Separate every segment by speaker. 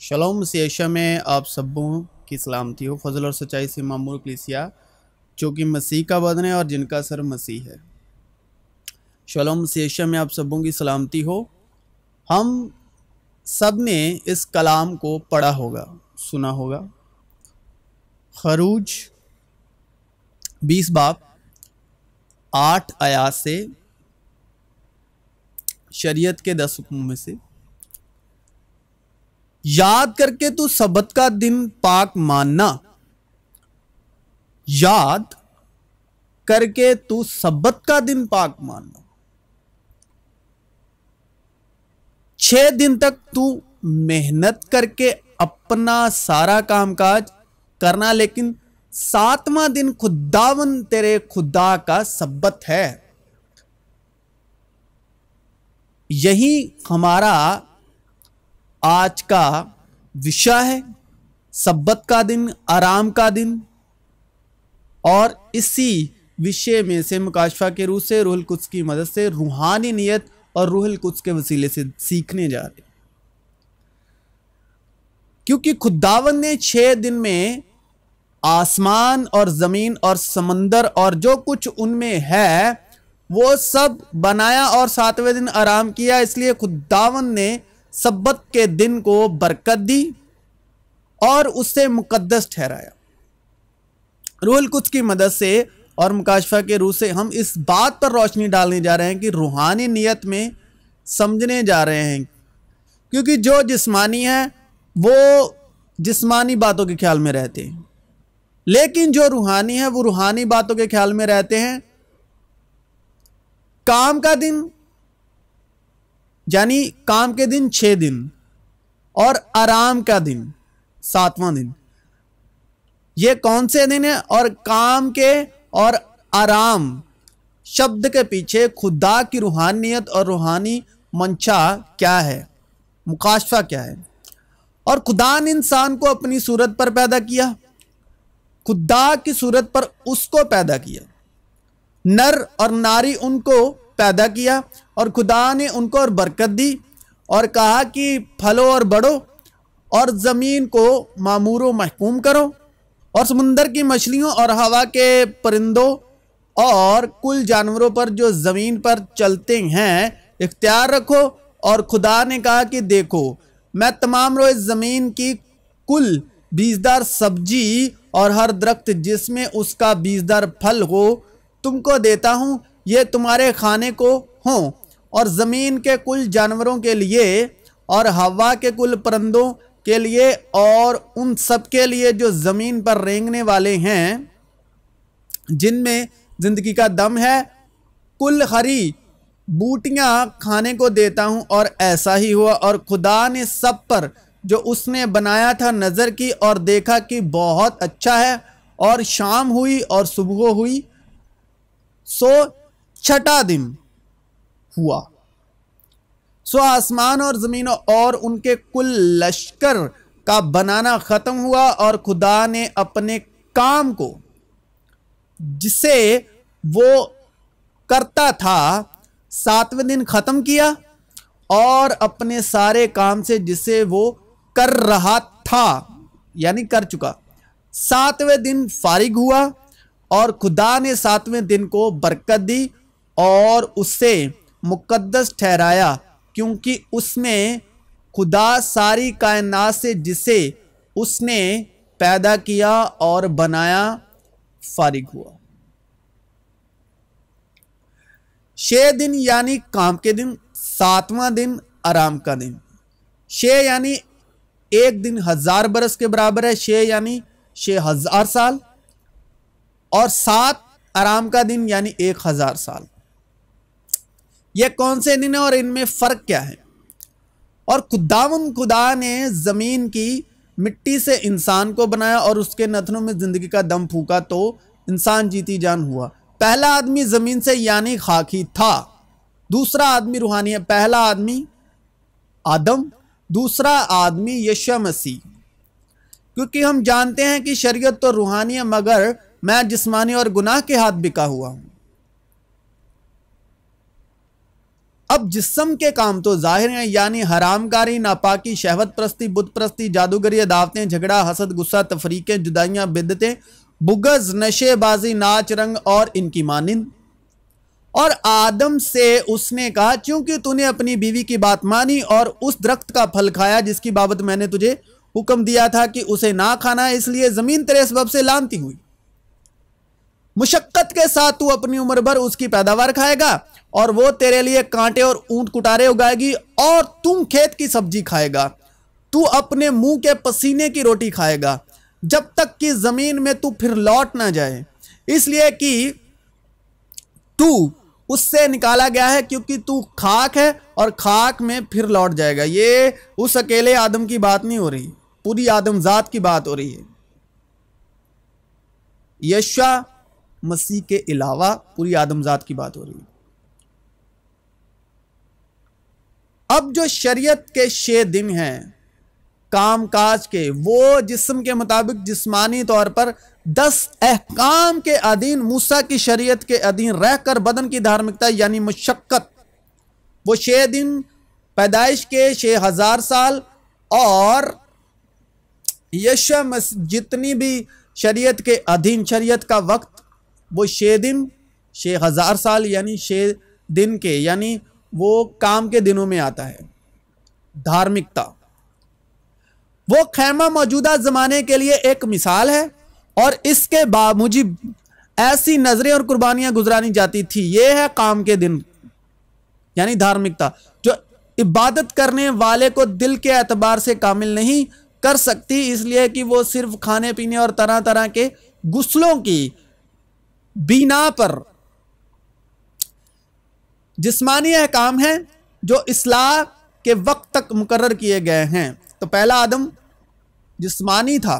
Speaker 1: शलोम मसीह में आप सबों की सलामती हो। फजल और सच्चाई से मामूर कलीसिया जो कि मसीह का बदन है और जिनका सर मसीह है। शलोम मसीह में आप सबों की सलामती हो। हम सब ने इस कलाम को पढ़ा होगा, सुना होगा। खरूज 20 बाब 8 आयात से शरीयत के 10 हुक्मों में से, याद करके तू सब्त का दिन पाक मानना। याद करके तू सब्त का दिन पाक मानना। 6 दिन तक तू मेहनत करके अपना सारा कामकाज करना, लेकिन 7वां दिन खुदावन तेरे खुदा का सब्त है। यही हमारा आज का विषय है, सब्बत का दिन, आराम का दिन। और इसी विषय में से मुकाशफा के रूह से, रूहुल कुद्स की मदद से, रूहानी नियत और रूहुल कुद्स के वसीले से सीखने जा रहे, क्योंकि खुदावन ने 6 दिन में आसमान और जमीन और समंदर और जो कुछ उनमें है वो सब बनाया और 7वें दिन आराम किया। इसलिए खुदावन ने सब्बत के दिन को बरकत दी और उससे मुकद्दस ठहराया। रूहुल कुद्स की मदद से और मुकाशफा के रूह से हम इस बात पर रोशनी डालने जा रहे हैं कि रूहानी नियत में समझने जा रहे हैं, क्योंकि जो जिस्मानी है वो जिस्मानी बातों के ख्याल में रहते हैं, लेकिन जो रूहानी है वो रूहानी बातों के ख्याल में रहते हैं। काम का दिन यानी काम के दिन 6 दिन और आराम का दिन 7वां दिन। ये कौन से दिन है? और काम के और आराम शब्द के पीछे खुदा की रूहानियत और रूहानी मंशा क्या है, मुकाशफा क्या है। और खुदा ने इंसान को अपनी सूरत पर पैदा किया, खुदा की सूरत पर उसको पैदा किया, नर और नारी उनको पैदा किया। और खुदा ने उनको और बरकत दी और कहा कि फलो और बढ़ो और जमीन को मामूरो महकूम करो और समुंदर की मछलियों और हवा के परिंदों और कुल जानवरों पर जो जमीन पर चलते हैं इख्तियार रखो। और खुदा ने कहा कि देखो, मैं तमाम रोज जमीन की कुल बीजदार सब्जी और हर दरख्त जिसमें उसका बीजदार फल हो तुमको देता हूं, ये तुम्हारे खाने को हो। और जमीन के कुल जानवरों के लिए और हवा के कुल परिंदों के लिए और उन सब के लिए जो जमीन पर रेंगने वाले हैं जिनमें जिंदगी का दम है, कुल हरी बूटियां खाने को देता हूं। और ऐसा ही हुआ। और खुदा ने सब पर जो उसने बनाया था नजर की और देखा कि बहुत अच्छा है। और शाम हुई और सुबह हुई, सो 6ठा दिन हुआ। सो आसमान और जमीन और उनके कुल लश्कर का बनाना खत्म हुआ। और खुदा ने अपने काम को जिसे वो करता था 7वें दिन खत्म किया और अपने सारे काम से जिसे वो कर रहा था यानी कर चुका 7वें दिन फारिग हुआ। और खुदा ने 7वें दिन को बरकत दी और उससे मुकद्दस ठहराया, क्योंकि उसमें खुदा सारी कायनात से जिसे उसने पैदा किया और बनाया फारिग हुआ। 6 दिन यानी काम के दिन, 7वां दिन आराम का दिन। 6 यानी एक दिन 1000 बरस के बराबर है, 6 यानी 6000 साल। और 7 आराम का दिन यानी 1000 साल। ये कौन से दिन है और इनमें फर्क क्या है? और खुदा ने जमीन की मिट्टी से इंसान को बनाया और उसके नथनों में जिंदगी का दम फूका तो इंसान जीती जान हुआ। पहला आदमी जमीन से यानी खाकी था, दूसरा आदमी रूहानी है। पहला आदमी आदम, दूसरा आदमी यीशु मसीह। क्योंकि हम जानते हैं कि शरीयत तो रूहानी है, मगर मैं जिस्मानी और गुनाह के हाथ बिका हुआ हूं। अब जिस्म के काम तो जाहिर हैं, यानी हरामकारी, नापाकी, शहवत प्रस्ती, बुत प्रस्ती, जादूगरी, दावतें, झगड़ा, हसद, गुस्सा, तफरीकें, जुदाइयां, बिदतें, बुगज, नशेबाजी, नाच, रंग और इनकी मानिंद। और आदम से उसने कहा, क्योंकि तूने अपनी बीवी की बात मानी और उस दरख्त का फल खाया जिसकी बाबत मैंने तुझे हुक्म दिया था कि उसे ना खाना, इसलिए जमीन तेरे सबब से लानती हुई। मुशक्कत के साथ तू अपनी उम्र भर उसकी पैदावार खाएगा और वो तेरे लिए कांटे और ऊंट कुटारे उगाएगी और तुम खेत की सब्जी खाएगा। तू अपने मुंह के पसीने की रोटी खाएगा जब तक कि जमीन में तू फिर लौट ना जाए, इसलिए कि तू उससे निकाला गया है, क्योंकि तू खाक है और खाक में फिर लौट जाएगा। ये उस अकेले आदम की बात नहीं हो रही, पूरी आदमजात की बात हो रही है। यशा मसीह के अलावा पूरी आदमजात की बात हो रही है। अब जो शरीयत के 6 दिन हैं काम काज के, वो जिस्म के मुताबिक जिस्मानी तौर पर 10 अहकाम के अधीन, मूसा की शरीयत के अधीन रहकर बदन की धार्मिकता यानी मुशक्कत, वो 6 दिन पैदाइश के 6000 साल और यशा जितनी भी शरीयत के अधीन शरीयत का वक्त, वो 6 दिन 6000 साल यानी 6 दिन के, यानी वो काम के दिनों में आता है। धार्मिकता, वो खैमा मौजूदा जमाने के लिए एक मिसाल है और इसके बावजूद ऐसी नजरें और कुर्बानियां गुजरानी जाती थी। यह है काम के दिन यानी धार्मिकता, जो इबादत करने वाले को दिल के एतबार से कामिल नहीं कर सकती, इसलिए कि वो सिर्फ खाने पीने और तरह तरह के गुस्लों की बिना पर जिस्मानी अहकाम हैं जो इस्लाह के वक्त तक मुकर्रर किए गए हैं। तो पहला आदम जिस्मानी था।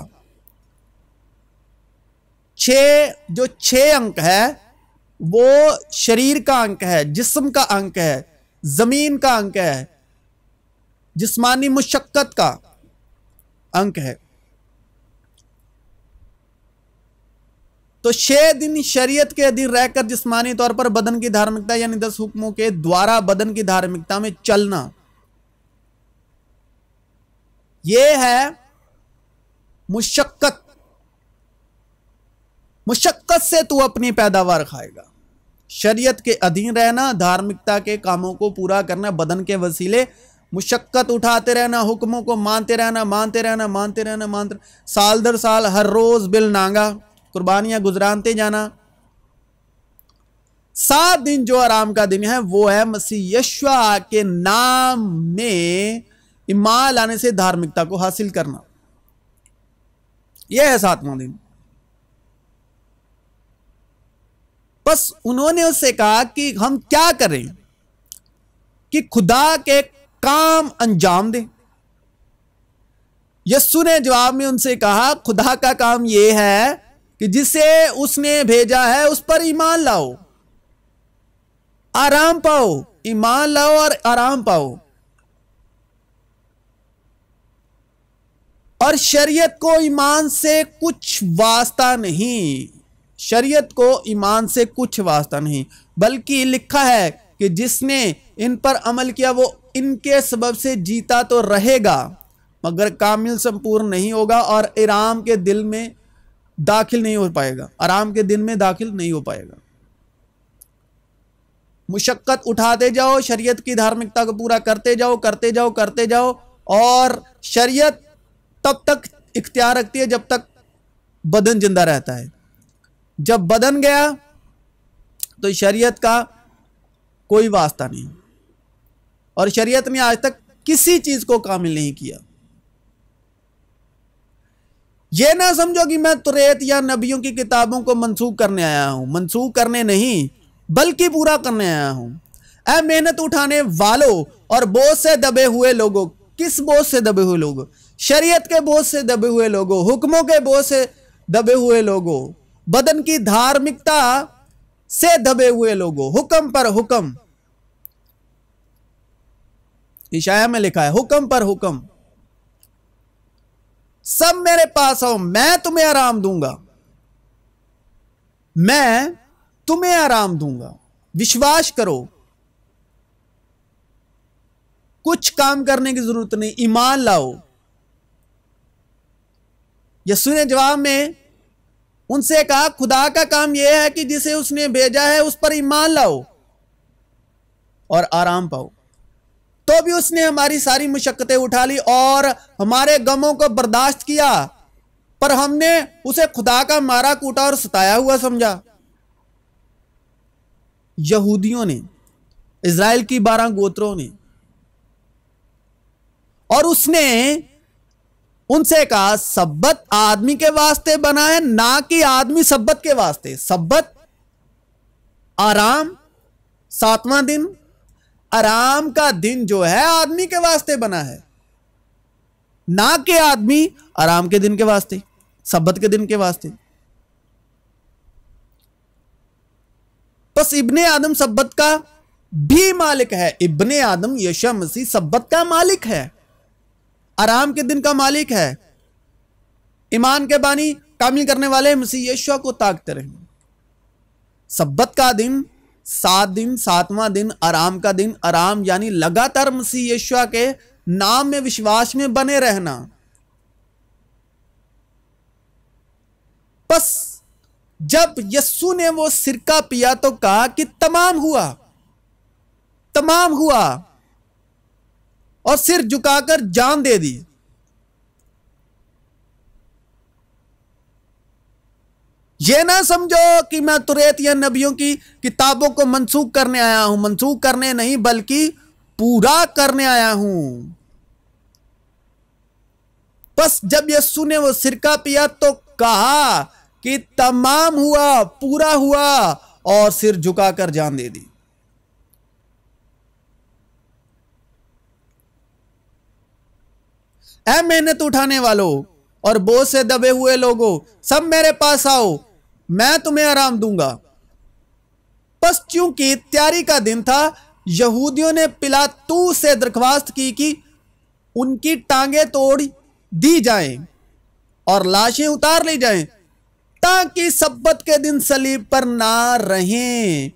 Speaker 1: 6 अंक है वो शरीर का अंक है, जिस्म का अंक है, जमीन का अंक है, जिस्मानी मुशक्कत का अंक है। तो 6 दिन शरीयत के अधीन रहकर जिस्मानी तौर पर बदन की धार्मिकता यानी 10 हुक्मों के द्वारा बदन की धार्मिकता में चलना, यह है मुशक्कत। मुशक्कत से तू अपनी पैदावार खाएगा। शरीयत के अधीन रहना, धार्मिकता के कामों को पूरा करना, बदन के वसीले मुशक्कत उठाते रहना, हुक्मों को मानते रहना, मानते रहना, मानते रहना, मानते, साल दर साल हर रोज बिल नांगा कुर्बानियां गुजरानते जाना। 7 दिन जो आराम का दिन है वो है मसीह यशुआ के नाम में ईमान लाने से धार्मिकता को हासिल करना। यह है 7वां दिन। बस उन्होंने उससे कहा कि हम क्या करें कि खुदा के काम अंजाम दे। यस्सु ने जवाब में उनसे कहा, खुदा का काम यह है कि जिसे उसने भेजा है उस पर ईमान लाओ, आराम पाओ। ईमान लाओ और आराम पाओ। और शरीयत को ईमान से कुछ वास्ता नहीं, शरीयत को ईमान से कुछ वास्ता नहीं, बल्कि लिखा है कि जिसने इन पर अमल किया वो इनके सबब से जीता तो रहेगा मगर कामिल संपूर्ण नहीं होगा और आराम के दिल में दाखिल नहीं हो पाएगा, आराम के दिन में दाखिल नहीं हो पाएगा। मुशक्कत उठाते जाओ, शरीयत की धार्मिकता को पूरा करते जाओ, करते जाओ, करते जाओ। और शरीयत तब तक इख्तियार रखती है जब तक बदन जिंदा रहता है। जब बदन गया तो शरीयत का कोई वास्ता नहीं, और शरीयत ने आज तक किसी चीज को कामिल नहीं किया। यह ना समझो कि मैं तुरेत या नबियों की किताबों को मनसूख करने आया हूं, मनसूख करने नहीं बल्कि पूरा करने आया हूं। ऐ मेहनत उठाने वालों और बोझ से दबे हुए लोगों, किस बोझ से दबे हुए लोगों? शरीयत के बोझ से दबे हुए लोगों, हुक्मों के बोझ से दबे हुए लोगों, बदन की धार्मिकता से दबे हुए लोगों। हुक्म पर हुक्म, इशाया में लिखा है हुक्म पर हुक्म, सब मेरे पास आओ, मैं तुम्हें आराम दूंगा, मैं तुम्हें आराम दूंगा। विश्वास करो, कुछ काम करने की जरूरत नहीं, ईमान लाओ। यीशु ने जवाब में उनसे कहा, खुदा का काम यह है कि जिसे उसने भेजा है उस पर ईमान लाओ और आराम पाओ। तो भी उसने हमारी सारी मुशक्कतें उठा ली और हमारे गमों को बर्दाश्त किया, पर हमने उसे खुदा का मारा कूटा और सताया हुआ समझा। यहूदियों ने, इज़राइल की 12 गोत्रों ने, और उसने उनसे कहा, सब्बत आदमी के वास्ते बना है, ना कि आदमी सब्बत के वास्ते। सब्बत आराम, 7वां दिन, आराम का दिन जो है आदमी के वास्ते बना है, ना कि आदमी आराम के दिन के वास्ते, सब्बत के दिन के वास्ते। बस इब्ने आदम सब्बत का भी मालिक है। इब्ने आदम यीशु मसीह सब्बत का मालिक है, आराम के दिन का मालिक है। ईमान के बानी कामिल करने वाले मसीह यीशु को ताकते रहे। सब्बत का दिन 7 दिन, 7वां दिन आराम का दिन। आराम यानी लगातार मसीह यीशु के नाम में, विश्वास में बने रहना। बस जब यीशु ने वो सिरका पिया तो कहा कि तमाम हुआ, तमाम हुआ, और सिर झुकाकर जान दे दी। ये ना समझो कि मैं तुरैत या नबियों की किताबों को मनसूख करने आया हूं। मनसूख करने नहीं, बल्कि पूरा करने आया हूं। बस जब यीशु ने वो सिरका पिया तो कहा कि तमाम हुआ, पूरा हुआ, और सिर झुकाकर जान दे दी। ऐ मेहनत उठाने वालों और बोझ से दबे हुए लोगों, सब मेरे पास आओ, मैं तुम्हें आराम दूंगा। बस क्योंकि तैयारी का दिन था, यहूदियों ने पिलातूस से दरख्वास्त की कि उनकी टांगें तोड़ दी जाएं और लाशें उतार ली जाएं, ताकि सब्बत के दिन सलीब पर ना रहें,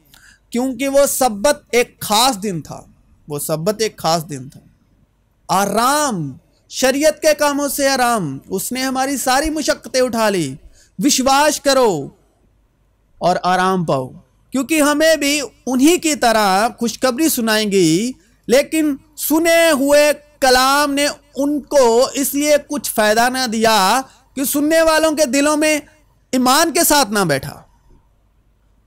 Speaker 1: क्योंकि वो सब्बत एक खास दिन था। वो सब्बत एक खास दिन था। आराम, शरीयत के कामों से आराम। उसने हमारी सारी मुशक्कतें उठा ली। विश्वास करो और आराम पाओ, क्योंकि हमें भी उन्हीं की तरह खुशखबरी सुनाई गई, लेकिन सुने हुए कलाम ने उनको इसलिए कुछ फायदा ना दिया कि सुनने वालों के दिलों में ईमान के साथ ना बैठा।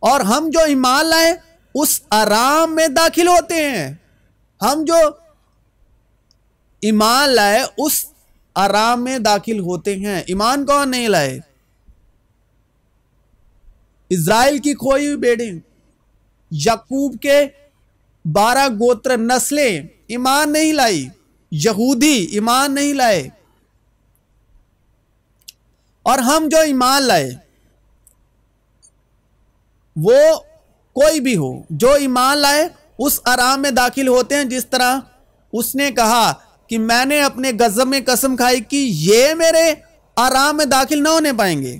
Speaker 1: और हम जो ईमान लाए उस आराम में दाखिल होते हैं। हम जो ईमान लाए उस आराम में दाखिल होते हैं। ईमान कौन नहीं लाए? इज़राइल की खोई हुई बेटें, याकूब के 12 गोत्र नस्लें ईमान नहीं लाई। यहूदी ईमान नहीं लाए। और हम जो ईमान लाए, वो कोई भी हो, जो ईमान लाए उस आराम में दाखिल होते हैं। जिस तरह उसने कहा कि मैंने अपने गज़ब में कसम खाई कि ये मेरे आराम में दाखिल ना होने पाएंगे।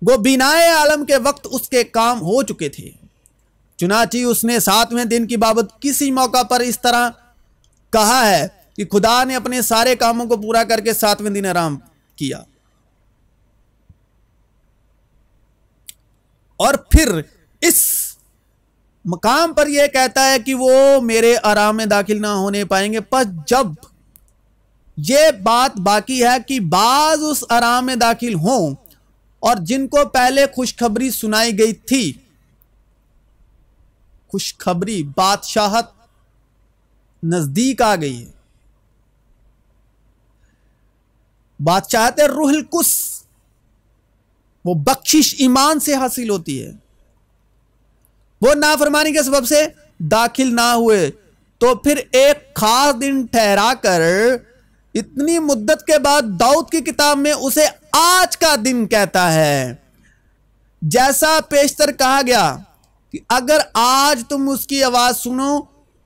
Speaker 1: वो बिनाए आलम के वक्त उसके काम हो चुके थे। चुनांचे उसने 7वें दिन की बाबत किसी मौका पर इस तरह कहा है कि खुदा ने अपने सारे कामों को पूरा करके 7वें दिन आराम किया। और फिर इस मकाम पर यह कहता है कि वो मेरे आराम में दाखिल ना होने पाएंगे। पर जब यह बात बाकी है कि बाज उस आराम में दाखिल हों, और जिनको पहले खुशखबरी सुनाई गई थी, खुशखबरी, बादशाहत नजदीक आ गई है। बादशाहत रूहुल कुद्स, वो बख्शिश ईमान से हासिल होती है। वो नाफरमानी के सबब से दाखिल ना हुए, तो फिर एक खास दिन ठहरा कर इतनी मुद्दत के बाद दाऊद की किताब में उसे आज का दिन कहता है। जैसा पेशतर कहा गया कि अगर आज तुम उसकी आवाज सुनो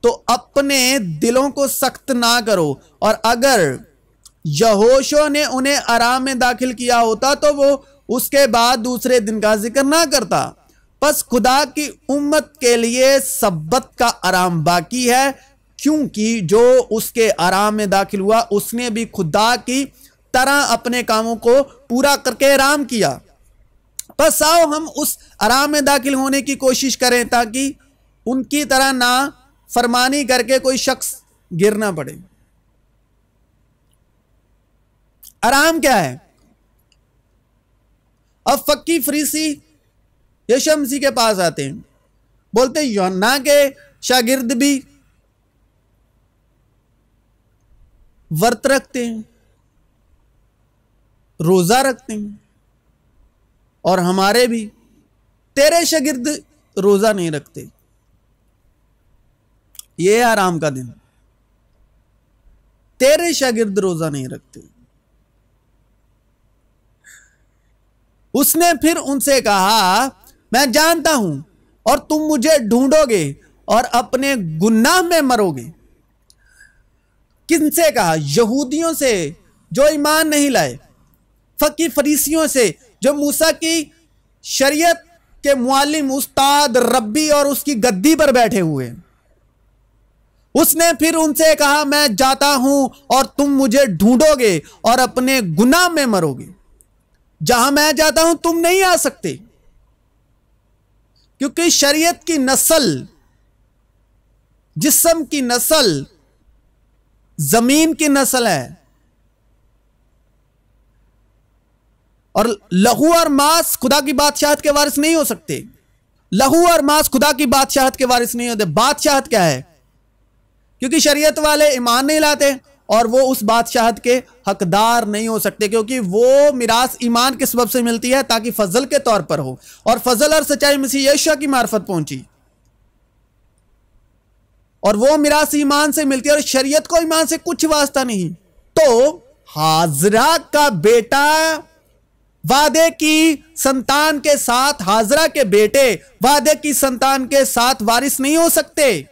Speaker 1: तो अपने दिलों को सख्त ना करो। और अगर यहोशू ने उन्हें आराम में दाखिल किया होता तो वो उसके बाद दूसरे दिन का जिक्र ना करता। बस खुदा की उम्मत के लिए सब्बत का आराम बाकी है, क्योंकि जो उसके आराम में दाखिल हुआ उसने भी खुदा की तरह अपने कामों को पूरा करके आराम किया। बस आओ हम उस आराम में दाखिल होने की कोशिश करें ताकि उनकी तरह ना फरमानी करके कोई शख्स गिरना पड़े। आराम क्या है? अब फक्की फरीसी यीशु मसीह के पास आते हैं, बोलते हैं यूहन्ना के शागिर्द भी व्रत रखते हैं, रोजा रखते हैं, और हमारे भी, तेरे शागिर्द रोजा नहीं रखते। ये है आराम का दिन, तेरे शागिर्द रोजा नहीं रखते। उसने फिर उनसे कहा, मैं जानता हूं और तुम मुझे ढूंढोगे और अपने गुनाह में मरोगे। किनसे कहा? यहूदियों से जो ईमान नहीं लाए, फकी फरीसियों से जो मूसा की शरीयत के मुअल्लिम, उस्ताद, रब्बी और उसकी गद्दी पर बैठे हुए। उसने फिर उनसे कहा, मैं जाता हूं और तुम मुझे ढूंढोगे और अपने गुनाह में मरोगे। जहां मैं जाता हूं तुम नहीं आ सकते, क्योंकि शरीयत की नस्ल, जिस्म की नस्ल जमीन की नस्ल है, और लहू और मांस खुदा की बादशाहत के वारिस नहीं हो सकते। लहू और मांस खुदा की बादशाहत के वारिस नहीं होते। बादशाहत क्या है? क्योंकि शरीयत वाले ईमान नहीं लाते और वो उस बादशाहत के हकदार नहीं हो सकते, क्योंकि वो मिरास ईमान के सबब से मिलती है ताकि फजल के तौर पर हो, और फजल और सच्चाई मसीह यीशु की मार्फत पहुंची, और वो मिरास ईमान से मिलती है, और शरीयत को ईमान से कुछ वास्ता नहीं। तो हाजरा का बेटा वादे की संतान के साथ, हाजरा के बेटे वादे की संतान के साथ वारिस नहीं हो सकते।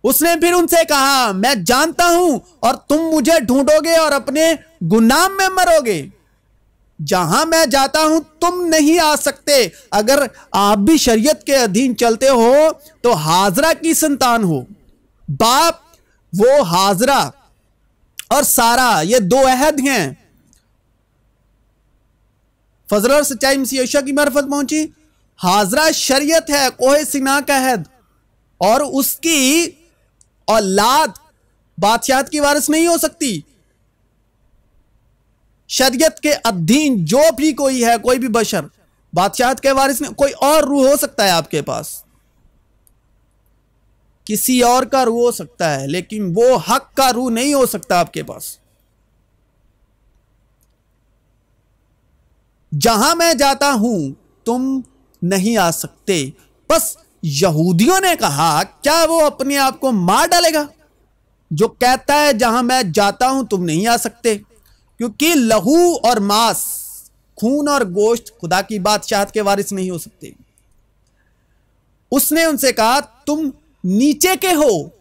Speaker 1: उसने फिर उनसे कहा, मैं जानता हूं और तुम मुझे ढूंढोगे और अपने गुनाह में मरोगे। जहां मैं जाता हूं तुम नहीं आ सकते। अगर आप भी शरीयत के अधीन चलते हो तो हाजरा की संतान हो। बाप वो हाजरा और सारा, ये दो अहद हैं। फजल और सच्चाई मसीह यीशु की मार्फत पहुंची। हाजरा शरीयत है, कोहे सिना का अहद, और उसकी औलाद बादशाहत की वारिस नहीं हो सकती। शरीयत के अधीन जो भी कोई है, कोई भी बशर, बादशाहत के वारिस नहीं। कोई और रूह हो सकता है आपके पास, किसी और का रूह हो सकता है, लेकिन वो हक का रूह नहीं हो सकता आपके पास। जहां मैं जाता हूं तुम नहीं आ सकते। बस यहूदियों ने कहा, क्या वो अपने आप को मार डालेगा जो कहता है जहां मैं जाता हूं तुम नहीं आ सकते? क्योंकि लहू और मांस, खून और गोश्त खुदा की बादशाहत के वारिस नहीं हो सकते। उसने उनसे कहा, तुम नीचे के हो,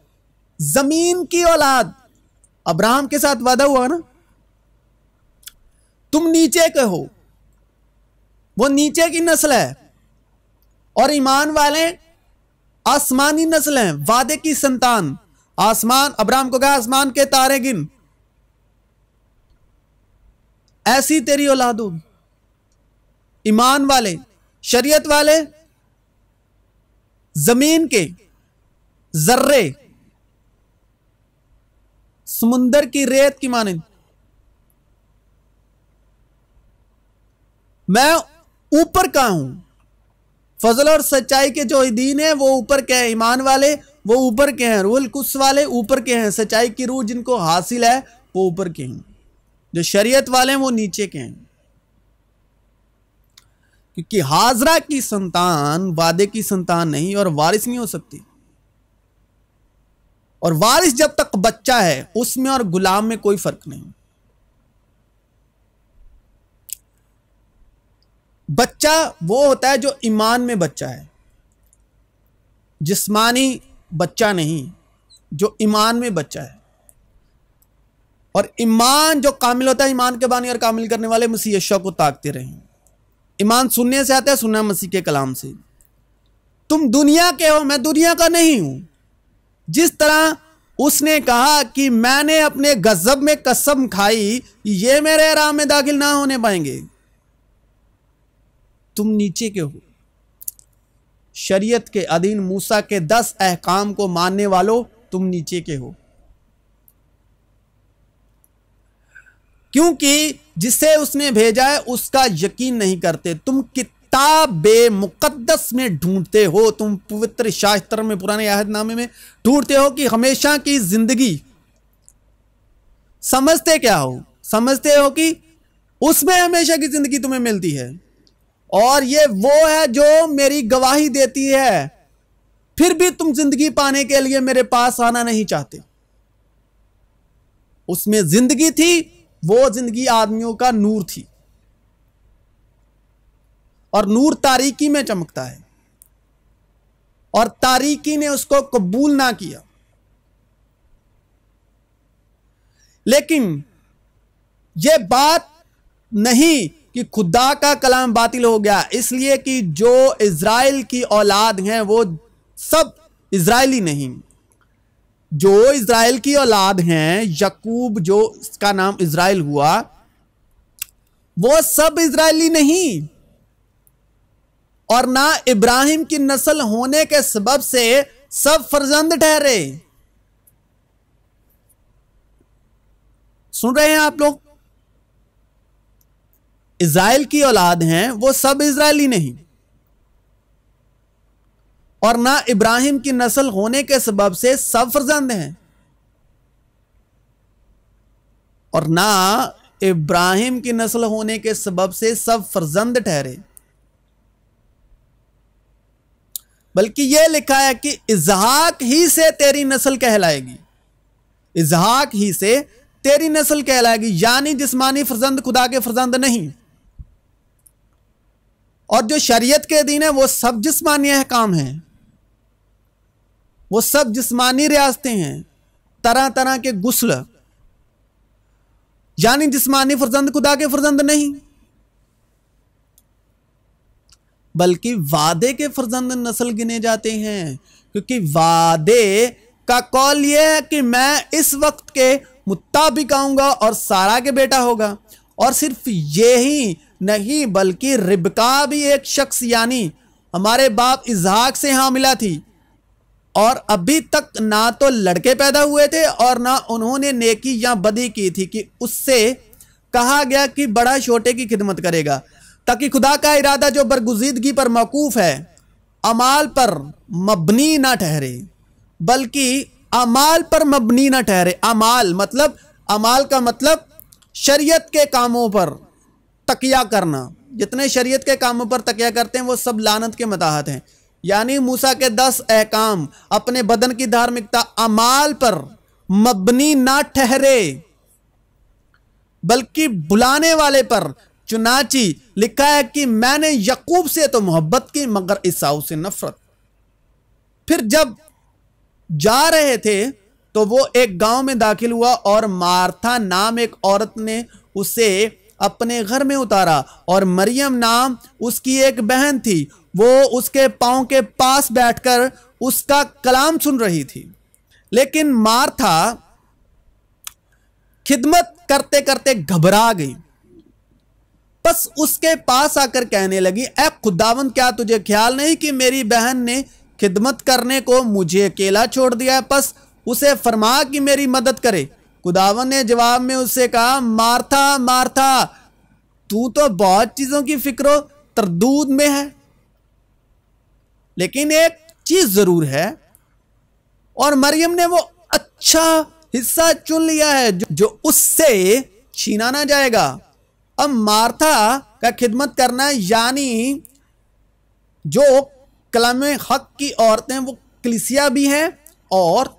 Speaker 1: जमीन की औलाद। अब्राहम के साथ वादा हुआ ना, तुम नीचे के हो, वो नीचे की नस्ल है, और ईमान वाले आसमानी नस्ल हैं, वादे की संतान। आसमान, अब्राहम को कहा, आसमान के तारे गिन, ऐसी तेरी औलाद होगी। ईमान वाले, शरीयत वाले, जमीन के जर्रे, समुंदर की रेत की मानिंद। मैं ऊपर का हूं। फजल और सच्चाई के जो दीन है वो ऊपर के हैं, ईमान वाले वो ऊपर के हैं, रूहुल कुद्स वाले ऊपर के हैं, सच्चाई की रूह जिनको हासिल है वो ऊपर के हैं। जो शरीयत वाले हैं वो नीचे के हैं, क्योंकि हाजरा की संतान वादे की संतान नहीं और वारिस नहीं हो सकती। और वारिस जब तक बच्चा है उसमें और गुलाम में कोई फर्क नहीं। बच्चा वो होता है जो ईमान में बच्चा है, जिस्मानी बच्चा नहीं, जो ईमान में बच्चा है। और ईमान जो कामिल होता है, ईमान के बानी और कामिल करने वाले मसीह यीशु को ताकते रहें। ईमान सुनने से आता है, सुनना मसीह के कलाम से। तुम दुनिया के हो, मैं दुनिया का नहीं हूं। जिस तरह उसने कहा कि मैंने अपने गजब में कसम खाई, ये मेरे आराम में दाखिल ना होने पाएंगे। तुम नीचे के हो, शरीयत के अधीन मूसा के 10 अहकाम को मानने वालों, तुम नीचे के हो, क्योंकि जिसे उसने भेजा है उसका यकीन नहीं करते। तुम किताबे मुकद्दस में ढूंढते हो, तुम पवित्र शास्त्र में, पुराने अहदनामे में ढूंढते हो कि हमेशा की जिंदगी। समझते क्या हो? समझते हो कि उसमें हमेशा की जिंदगी तुम्हें मिलती है, और ये वो है जो मेरी गवाही देती है। फिर भी तुम जिंदगी पाने के लिए मेरे पास आना नहीं चाहते। उसमें जिंदगी थी, वो जिंदगी आदमियों का नूर थी, और नूर तारीकी में चमकता है, और तारीकी ने उसको कबूल ना किया। लेकिन यह बात नहीं कि खुदा का कलाम बातिल हो गया, इसलिए कि जो इज़राइल की औलाद हैं वो सब इज़राइली नहीं। जो इज़राइल की औलाद हैं, यकूब जो इसका नाम इज़राइल हुआ, वो सब इज़राइली नहीं, और ना इब्राहिम की नस्ल होने के सबब से सब फर्जंद ठहरे। सुन रहे हैं आप लोग? इज़राइल की औलाद हैं वो सब इज़राइली नहीं, और ना इब्राहिम की नस्ल होने के सबब से सब फर्जंद हैं, और ना इब्राहिम की नस्ल होने के सबब से सब फर्जंद ठहरे, बल्कि यह लिखा है कि इसहाक ही से तेरी नस्ल कहलाएगी। इसहाक ही से तेरी नस्ल कहलाएगी, यानी जिस्मानी फर्जंद, खुदा के फर्जंद नहीं। और जो शरीयत के दीन है वो सब जिस्मानी अहकाम हैं, वो सब जिस्मानी रियासतें हैं, तरह तरह के गुस्ल, यानी जिस्मानी फर्जंद, खुदा के फर्जंद नहीं, बल्कि वादे के फर्जंद नस्ल गिने जाते हैं। क्योंकि वादे का कौल यह है कि मैं इस वक्त के मुताबिक आऊंगा और सारा के बेटा होगा। और सिर्फ यही नहीं, बल्कि रिबका भी एक शख्स, यानी हमारे बाप इसहाक से हामिला थी, और अभी तक ना तो लड़के पैदा हुए थे और ना उन्होंने नेकी या बदी की थी कि उससे कहा गया कि बड़ा छोटे की खिदमत करेगा, ताकि खुदा का इरादा जो बरगुजीदगी पर मौकूफ है अमाल पर मबनी ना ठहरे, बल्कि अमाल पर मबनी ना ठहरे। अमाल का मतलब शरीयत के कामों पर तकिया करना। जितने शरीयत के कामों पर तकिया करते हैं वो सब लानत के मताहत हैं। यानी मूसा के 10 अहकाम अपने बदन की धार्मिकता अमाल पर मबनी ना ठहरे, बल्कि बुलाने वाले पर। चुनाची लिखा है कि मैंने यकूब से तो मोहब्बत की मगर ईसाऊ से नफरत। फिर जब जा रहे थे तो वो एक गांव में दाखिल हुआ, और मार्था नाम एक औरत ने उसे अपने घर में उतारा, और मरियम नाम उसकी एक बहन थी, वो उसके पांव के पास बैठकर उसका कलाम सुन रही थी। लेकिन मार्था खिदमत करते करते घबरा गई, बस उसके पास आकर कहने लगी, ऐ खुदावंद, क्या तुझे ख्याल नहीं कि मेरी बहन ने खिदमत करने को मुझे अकेला छोड़ दिया है? बस उसे फरमा कि मेरी मदद करे। खुदावंद ने जवाब में उससे कहा, मार्था मार्था, तू तो बहुत चीजों की फिक्र तरदूद में है, लेकिन एक चीज जरूर है, और मरियम ने वो अच्छा हिस्सा चुन लिया है जो उससे छीना ना जाएगा। अब मार्था का खिदमत करना, यानी जो कलामे हक की औरतें, वो कलीसिया भी हैं और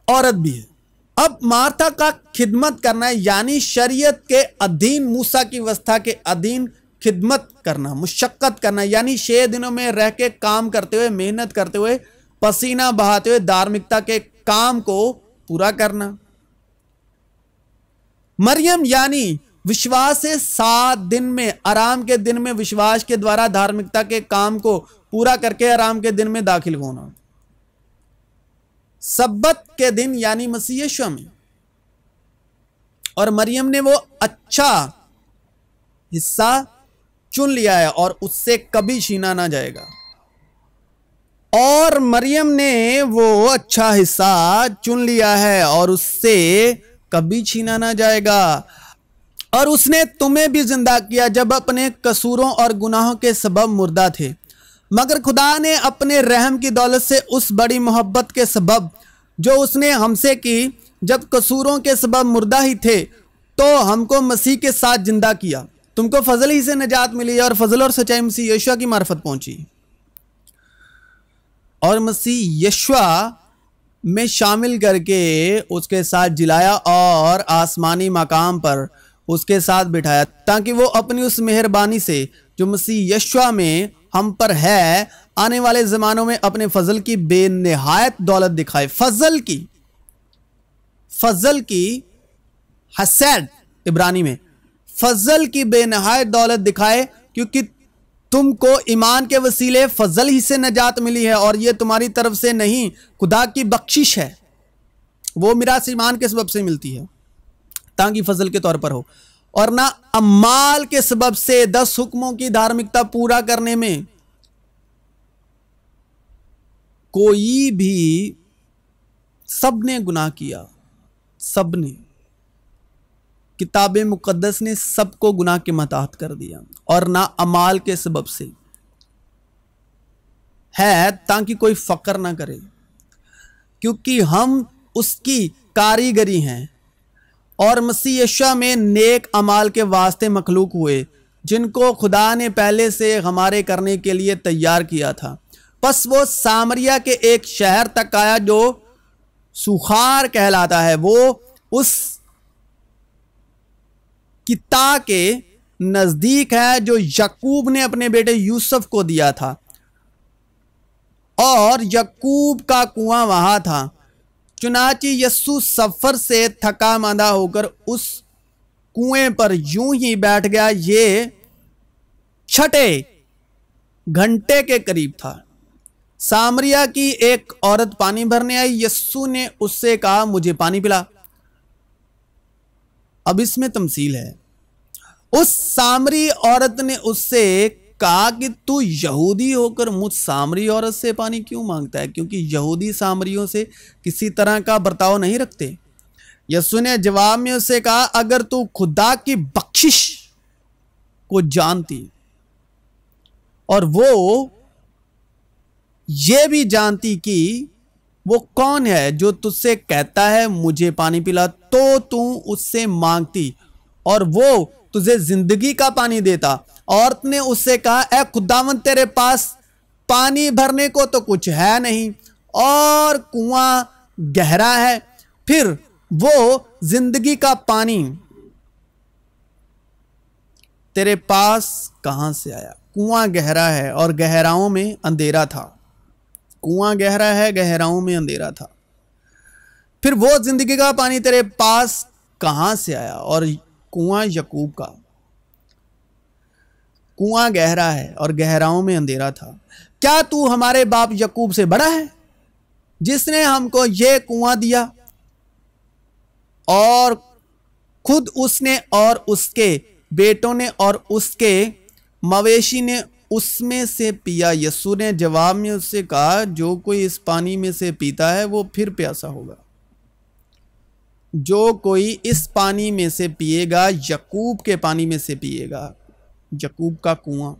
Speaker 1: औरत भी है। अब मार्था का खिदमत करना, यानी शरीयत के अधीन, मूसा की व्यवस्था के अधीन खिदमत करना, मुशक्कत करना, यानी 6 दिनों में रह के काम करते हुए, मेहनत करते हुए, पसीना बहाते हुए धार्मिकता के काम को पूरा करना। मरियम यानी विश्वास से 7 दिन में, आराम के दिन में विश्वास के द्वारा धार्मिकता के काम को पूरा करके आराम के दिन में दाखिल होना। सब्बत के दिन यानी मसीह यीशु में। और मरियम ने वो अच्छा हिस्सा चुन लिया है और उससे कभी छीना ना जाएगा। और मरियम ने वो अच्छा हिस्सा चुन लिया है और उससे कभी छीना ना जाएगा। और उसने तुम्हें भी जिंदा किया जब अपने कसूरों और गुनाहों के सबब मुर्दा थे, मगर खुदा ने अपने रहम की दौलत से उस बड़ी मोहब्बत के सबब जो उसने हमसे की, जब कसूरों के सबब मुर्दा ही थे तो हमको मसीह के साथ जिंदा किया। तुमको फजल ही से निजात मिली और फजल और सच्चाई मसीह यीशु की मार्फत पहुंची। और मसीह यीशु में शामिल करके उसके साथ जिलाया और आसमानी मकाम पर उसके साथ बिठाया, ताकि वो अपनी उस मेहरबानी से जो मसीह यीशु में हम पर है आने वाले ज़मानों में अपने फजल की बेनिहायत दौलत दिखाए। फजल की हसैद इब्रानी में फजल की बेनिहायत दौलत दिखाए, क्योंकि तुमको ईमान के वसीले फजल ही से नजात मिली है और ये तुम्हारी तरफ से नहीं, खुदा की बख्शिश है। वो मिरास ईमान के सबब से मिलती है ताकि फजल के तौर पर हो, और ना अमाल के सबब से। 10 हुक्मों की धार्मिकता पूरा करने में कोई भी, सबने गुनाह किया, सबने, किताब मुकद्दस ने सबको गुनाह के महतात कर दिया, और ना अमाल के सबब से है ताकि कोई फक्र ना करे, क्योंकि हम उसकी कारीगरी हैं और मसीह यीशु में नेक अमाल के वास्ते मखलूक हुए, जिनको खुदा ने पहले से हमारे करने के लिए तैयार किया था। बस वो सामरिया के एक शहर तक आया जो सुखार कहलाता है। वो उस किता के नजदीक है जो यकूब ने अपने बेटे यूसुफ को दिया था, और यकूब का कुआं वहां था। चुनाची यस्सु सफर से थका मांदा होकर उस कुएं पर यूं ही बैठ गया। ये 6 घंटे के करीब था। सामरिया की एक औरत पानी भरने आई। यस्सु ने उससे कहा, मुझे पानी पिला। अब इसमें तमसील है। उस सामरी औरत ने उससे कहा कि तू यहूदी होकर मुझ सामरी औरत से पानी क्यों मांगता है, क्योंकि यहूदी सामरियों से किसी तरह का बर्ताव नहीं रखते। यीशु ने जवाब में उससे कहा, अगर तू खुदा की बख्शिश को जानती और वो ये भी जानती कि वो कौन है जो तुझसे कहता है मुझे पानी पिला, तो तू उससे मांगती और वो तुझे जिंदगी का पानी देता। औरत ने उससे कहा, ए खुदावंद, तेरे पास पानी भरने को तो कुछ है नहीं और कुआं गहरा है, फिर वो जिंदगी का पानी तेरे पास कहां से आया? कुआं गहरा है और गहराओं में अंधेरा था। कुआं गहरा है, गहराओं में अंधेरा था। फिर वो जिंदगी का पानी तेरे पास कहां से आया? और कुआं यकूब का। कुआं गहरा है और गहराओं में अंधेरा था। क्या तू हमारे बाप यकूब से बड़ा है, जिसने हमको ये कुआं दिया और खुद उसने और उसके बेटों ने और उसके मवेशी ने उसमें से पिया? यस्सु ने जवाब में उससे कहा, जो कोई इस पानी में से पीता है वो फिर प्यासा होगा। जो कोई इस पानी में से पिएगा यकूब के पानी में से पिएगा, यकूब का कुआं।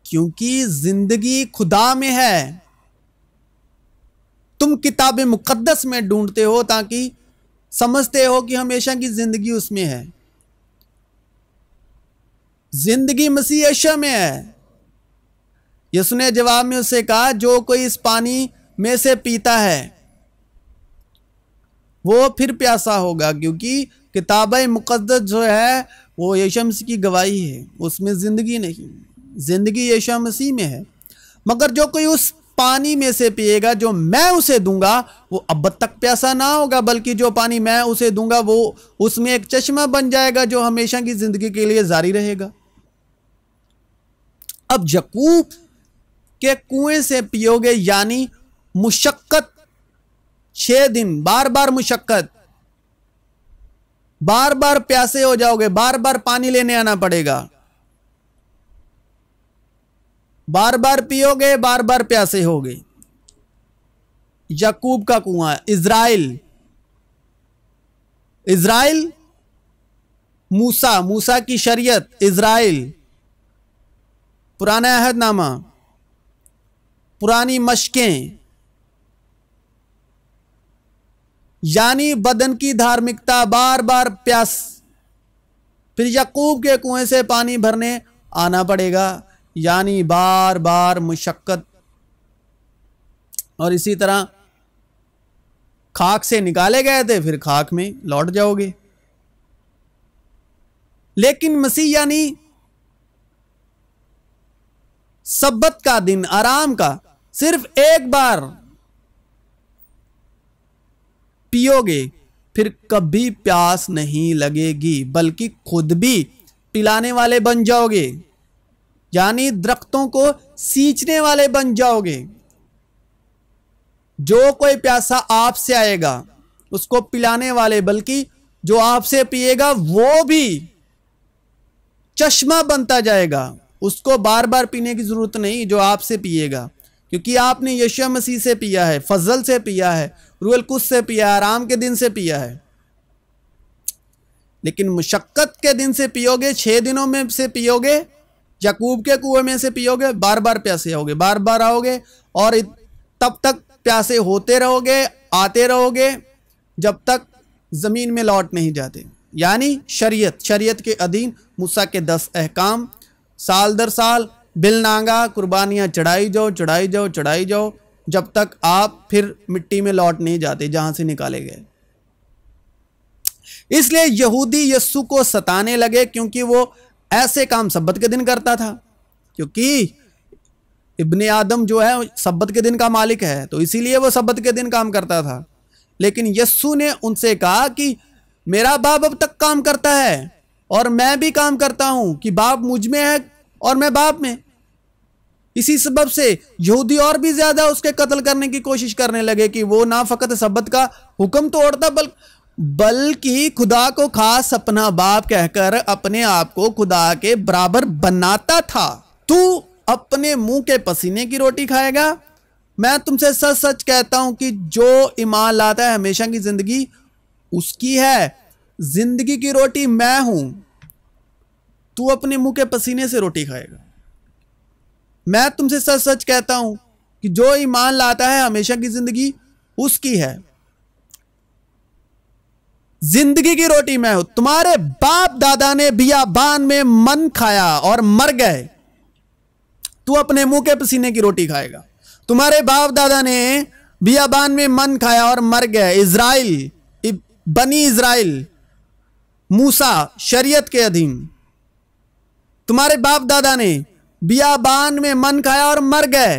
Speaker 1: क्योंकि जिंदगी खुदा में है। तुम किताब मुकद्दस में ढूंढते हो ताकि समझते हो कि हमेशा की जिंदगी उसमें है। जिंदगी मसीह यीशु में है। यीशु ने जवाब में उससे कहा, जो कोई इस पानी में से पीता है वो फिर प्यासा होगा। क्योंकि किताब मुकद्दस जो है वो यीशु मसीह की गवाही है, उसमें जिंदगी नहीं, जिंदगी यीशु मसीह में है। मगर जो कोई उस पानी में से पिएगा जो मैं उसे दूंगा, वो अब तक प्यासा ना होगा, बल्कि जो पानी मैं उसे दूंगा वो उसमें एक चश्मा बन जाएगा जो हमेशा की जिंदगी के लिए जारी रहेगा। अब यकूब के कुएं से पियोगे, यानी मुशक्कत 6 दिन, बार बार मुशक्कत, बार बार प्यासे हो जाओगे, बार बार पानी लेने आना पड़ेगा, बार बार पियोगे, बार बार प्यासे होगे। याकूब का कुआं, इज़राइल, इज़राइल, मूसा, मूसा की शरीयत, इज़राइल, पुराना अहदनामा, पुरानी मशकें, यानी बदन की धार्मिकता, बार बार प्यास, फिर याकूब के कुएं से पानी भरने आना पड़ेगा, यानी बार बार मुशक्कत। और इसी तरह खाक से निकाले गए थे, फिर खाक में लौट जाओगे। लेकिन मसीह यानी सब्बत का दिन, आराम का, सिर्फ एक बार पियोगे, फिर कभी प्यास नहीं लगेगी, बल्कि खुद भी पिलाने वाले बन जाओगे, यानी दरख्तों को सींचने वाले बन जाओगे। जो कोई प्यासा आपसे आएगा उसको पिलाने वाले, बल्कि जो आपसे पिएगा वो भी चश्मा बनता जाएगा, उसको बार बार पीने की जरूरत नहीं जो आपसे पिएगा, क्योंकि आपने यीशु मसीह से पिया है, फजल से पिया है, रूहुल कुद्स से पिया है, आराम के दिन से पिया है। लेकिन मुशक्कत के दिन से पियोगे, 6 दिनों में से पियोगे, याकूब के कुएं में से पियोगे, बार बार प्यासे होगे, बार बार आओगे, और तब तक प्यासे होते रहोगे, आते रहोगे, जब तक जमीन में लौट नहीं जाते। यानी शरीयत, शरीयत के अधीन मूसा के 10 अहकाम, साल दर साल बिलनागा कुर्बानियां चढ़ाई जाओ, चढ़ाई जाओ, चढ़ाई जाओ, जब तक आप फिर मिट्टी में लौट नहीं जाते जहां से निकाले गए। इसलिए यहूदी यस्सु को सताने लगे, क्योंकि वो ऐसे काम सब्बत के दिन करता था, क्योंकि इब्ने आदम जो है सब्बत के दिन का मालिक है, तो इसीलिए वो सब्बत के दिन काम करता था। लेकिन यस्सु ने उनसे कहा कि मेरा बाप अब तक काम करता है और मैं भी काम करता हूं, कि बाप मुझ में है और मैं बाप में। इसी सबब से यहूदी और भी ज्यादा उसके कत्ल करने की कोशिश करने लगे, कि वो ना फकत सब्बत का हुक्म तोड़ता बल्कि खुदा को खास अपना बाप कहकर अपने आप को खुदा के बराबर बनाता था। तू अपने मुंह के पसीने की रोटी खाएगा। मैं तुमसे सच सच कहता हूं कि जो ईमान लाता है हमेशा की जिंदगी उसकी है। जिंदगी की रोटी मैं हूं, तू अपने मुंह के पसीने से रोटी खाएगा। मैं तुमसे सच सच कहता हूं कि जो ईमान लाता है हमेशा की जिंदगी उसकी है। जिंदगी की रोटी मैं हूं। तुम्हारे बाप दादा ने बियाबान में मन खाया और मर गए, तू अपने मुंह के पसीने की रोटी खाएगा। तुम्हारे बाप दादा ने बियाबान में मन खाया और मर गए। इज़राइल, बनी इज़राइल, मूसा शरीयत के अधीन, तुम्हारे बाप दादा ने बियाबान में मन खाया और मर गए।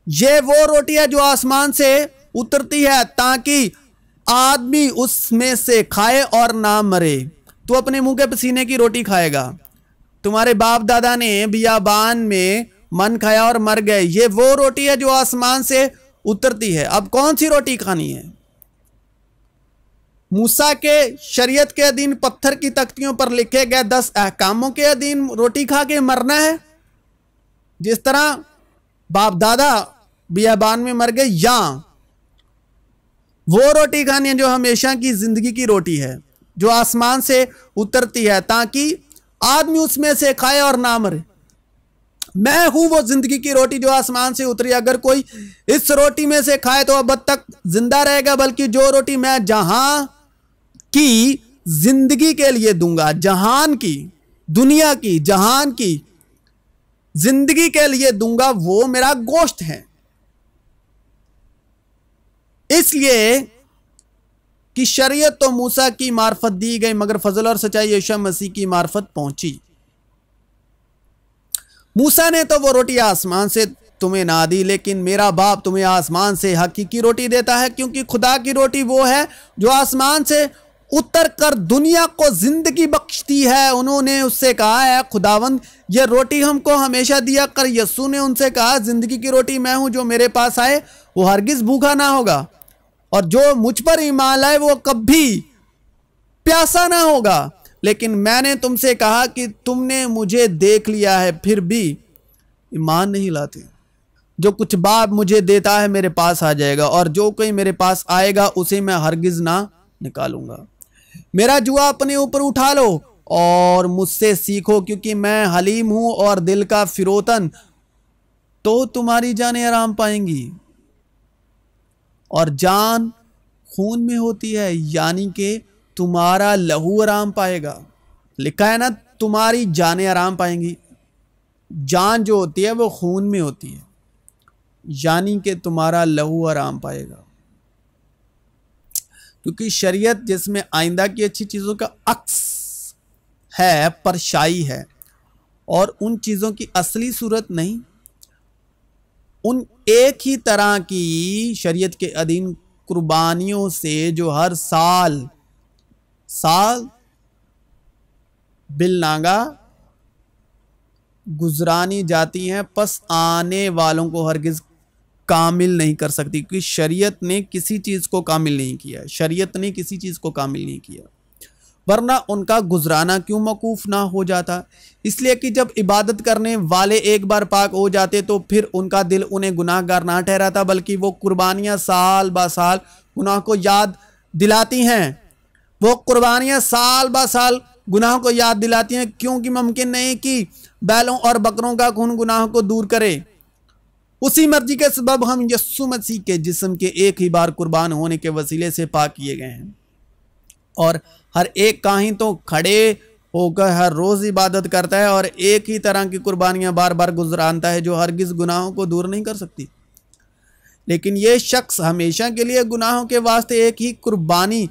Speaker 1: ये वो रोटी है जो आसमान से उतरती है ताकि आदमी उसमें से खाए और ना मरे। तू अपने मुंह के पसीने की रोटी खाएगा। तुम्हारे बाप दादा ने बियाबान में मन खाया और मर गए। ये वो रोटी है जो आसमान से उतरती है। अब कौन सी रोटी खानी है? मूसा के शरीयत के अधीन पत्थर की तख्तियों पर लिखे गए 10 अहकामों के अधीन रोटी खा के मरना है, जिस तरह बाप दादा बियाबान में मर गए, या वो रोटी खानी है जो हमेशा की जिंदगी की रोटी है, जो आसमान से उतरती है ताकि आदमी उसमें से खाए और ना मरे। मैं हूं वो जिंदगी की रोटी जो आसमान से उतरी। अगर कोई इस रोटी में से खाए तो अब तक जिंदा रहेगा, बल्कि जो रोटी मैं जहां की जिंदगी के लिए दूंगा, जहान की, दुनिया की, जहान की जिंदगी के लिए दूंगा, वो मेरा गोश्त है। इसलिए कि शरीयत तो मूसा की मार्फत दी गई, मगर फजल और सच्चाई यीशु मसीह की मार्फत पहुंची। मूसा ने तो वो रोटी आसमान से तुम्हें ना दी, लेकिन मेरा बाप तुम्हें आसमान से हकीकी रोटी देता है, क्योंकि खुदा की रोटी वो है जो आसमान से उतर कर दुनिया को जिंदगी बख्शती है। उन्होंने उससे कहा है खुदावंद ये रोटी हमको हमेशा दिया कर। यस्सु ने उनसे कहा जिंदगी की रोटी मैं हूं, जो मेरे पास आए वो हरगिज भूखा ना होगा और जो मुझ पर ईमान लाए वो कभी प्यासा ना होगा। लेकिन मैंने तुमसे कहा कि तुमने मुझे देख लिया है फिर भी ईमान नहीं लाते। जो कुछ बाप मुझे देता है मेरे पास आ जाएगा और जो कोई मेरे पास आएगा उसे मैं हरगिज ना निकालूंगा। मेरा जुआ अपने ऊपर उठा लो और मुझसे सीखो, क्योंकि मैं हलीम हूं और दिल का फिरोतन, तो तुम्हारी जानें आराम पाएंगी। और जान खून में होती है, यानी कि तुम्हारा लहू आराम पाएगा। लिखा है ना, तुम्हारी जानें आराम पाएंगी। जान जो होती है वो खून में होती है, यानी कि तुम्हारा लहू आराम पाएगा। क्योंकि शरीयत जिसमें आइंदा की अच्छी चीज़ों का अक्स है, परछाई है, और उन चीज़ों की असली सूरत नहीं। उन एक ही तरह की शरीयत के अधीन कुर्बानियों से जो हर साल बिलनागा गुजरानी जाती हैं, पस आने वालों को हरगिज कामिल नहीं कर सकती, क्योंकि शरीयत ने किसी चीज को कामिल नहीं किया। शरीयत ने किसी चीज को कामिल नहीं किया, वरना उनका गुजराना क्यों मौकूफ ना हो जाता। इसलिए कि जब इबादत करने वाले एक बार पाक हो जाते तो फिर उनका दिल उन्हें गुनाहगार ना ठहराता, बल्कि वो कुर्बानियां साल ब साल गुनाह को याद दिलाती हैं। वो कुर्बानियां साल ब साल गुनाह को याद दिलाती हैं, क्योंकि मुमकिन नहीं कि बैलों और बकरों का खून गुनाह को दूर करे। उसी मर्जी के सबब हम यस्सु मसीह के जिस्म के एक ही बार कुर्बान होने के वसीले से पाक किए गए हैं। और हर एक काहिन तो खड़े होकर हर रोज इबादत करता है और एक ही तरह की कुर्बानियां बार बार गुजरानता है, जो हरगिज गुनाहों को दूर नहीं कर सकती। लेकिन यह शख्स हमेशा के लिए गुनाहों के वास्ते एक ही कुर्बानी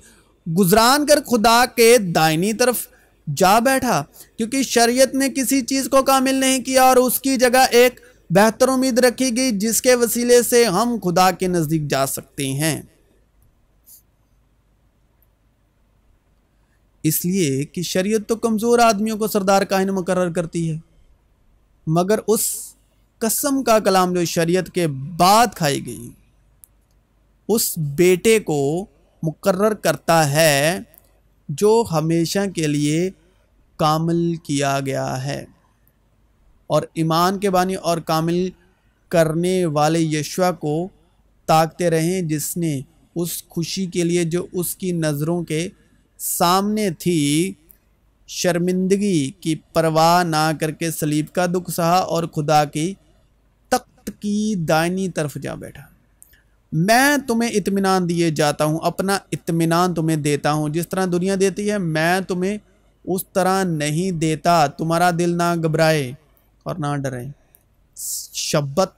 Speaker 1: गुजरान कर खुदा के दाहिनी तरफ जा बैठा, क्योंकि शरीयत ने किसी चीज को कामिल नहीं किया और उसकी जगह एक बेहतर उम्मीद रखी गई, जिसके वसीले से हम खुदा के नजदीक जा सकते हैं। इसलिए कि शरीयत तो कमजोर आदमियों को सरदार काहिन मुकर्रर करती है, मगर उस कसम का कलाम जो शरीयत के बाद खाई गई उस बेटे को मुकर्रर करता है, जो हमेशा के लिए कामिल किया गया है। और ईमान के बानी और कामिल करने वाले यशुआ को ताकते रहें, जिसने उस खुशी के लिए जो उसकी नज़रों के सामने थी शर्मिंदगी की परवाह ना करके सलीब का दुख सहा और खुदा की तख्त की दाहिनी तरफ जा बैठा। मैं तुम्हें इत्मीनान दिए जाता हूँ, अपना इत्मीनान तुम्हें देता हूँ। जिस तरह दुनिया देती है मैं तुम्हें उस तरह नहीं देता। तुम्हारा दिल ना घबराए और ना डरे। Shabbat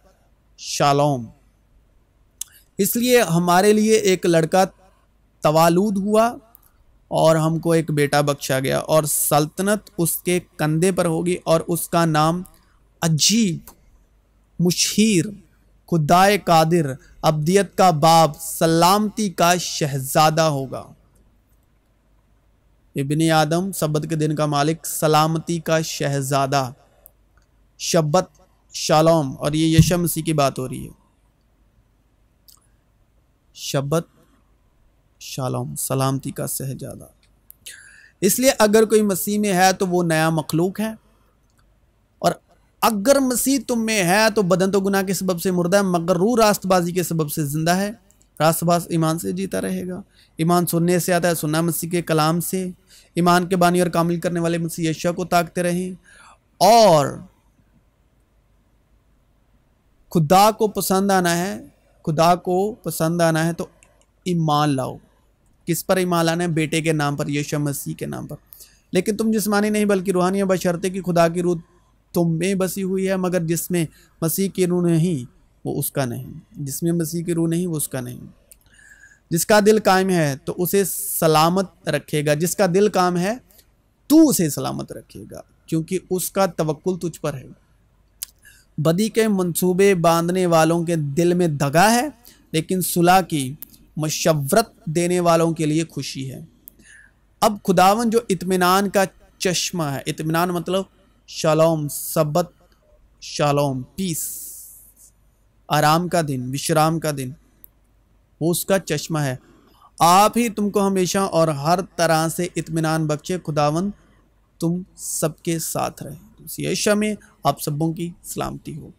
Speaker 1: shalom. इसलिए हमारे लिए एक लड़का तवालूद हुआ और हमको एक बेटा बख्शा गया, और सल्तनत उसके कंधे पर होगी और उसका नाम अजीब, मुशीर, खुदाए कादिर, अब्दियत का बाप, सलामती का शहजादा होगा। इब्ने आदम, सब्बत के दिन का मालिक, सलामती का शहजादा, शब्बत शालोम। और ये यीशु मसीह की बात हो रही है। शब्बत शालोम, सलामती का शहजादा। इसलिए अगर कोई मसीह में है तो वो नया मखलूक है, और अगर मसीह तुम में है तो बदन तो गुनाह के सबब से मुर्दा है, मगर रूह रास्तबाजी के सबब से जिंदा है। रास्तबाज ईमान से जीता रहेगा। ईमान सुनने से आता है, सुनना मसीह के कलाम से। ईमान के बानी और कामिल करने वाले मसीह यीशु को ताकते रहें, और खुदा को पसंद आना है। खुदा को पसंद आना है तो ईमान लाओ। किस पर ईमान लाना है? बेटे के नाम पर, यीशु मसीह के नाम पर। लेकिन तुम जिस्मानी नहीं बल्कि रूहानी, बशर्ते कि खुदा की रूह तुम में बसी हुई है, मगर जिसमें मसीह की रूह नहीं वो उसका नहीं। जिसमें मसीह की रूह नहीं वो उसका नहीं। जिसका दिल कायम है तो उसे सलामत रखेगा। जिसका दिल काम है तू उसे सलामत रखेगा, क्योंकि उसका तवक्कुल तुझ पर है। बदी के मंसूबे बांधने वालों के दिल में दगा है, लेकिन सुलह की मशव्वरत देने वालों के लिए खुशी है। अब खुदावन जो इत्मीनान का चश्मा है, इत्मीनान मतलब शालोम, सबत, शालोम, पीस, आराम का दिन, विश्राम का दिन, वो उसका चश्मा है। आप ही तुमको हमेशा और हर तरह से इत्मीनान बख्शे। खुदावन तुम सबके साथ रहे। यीशु में आप सबों की सलामती हो।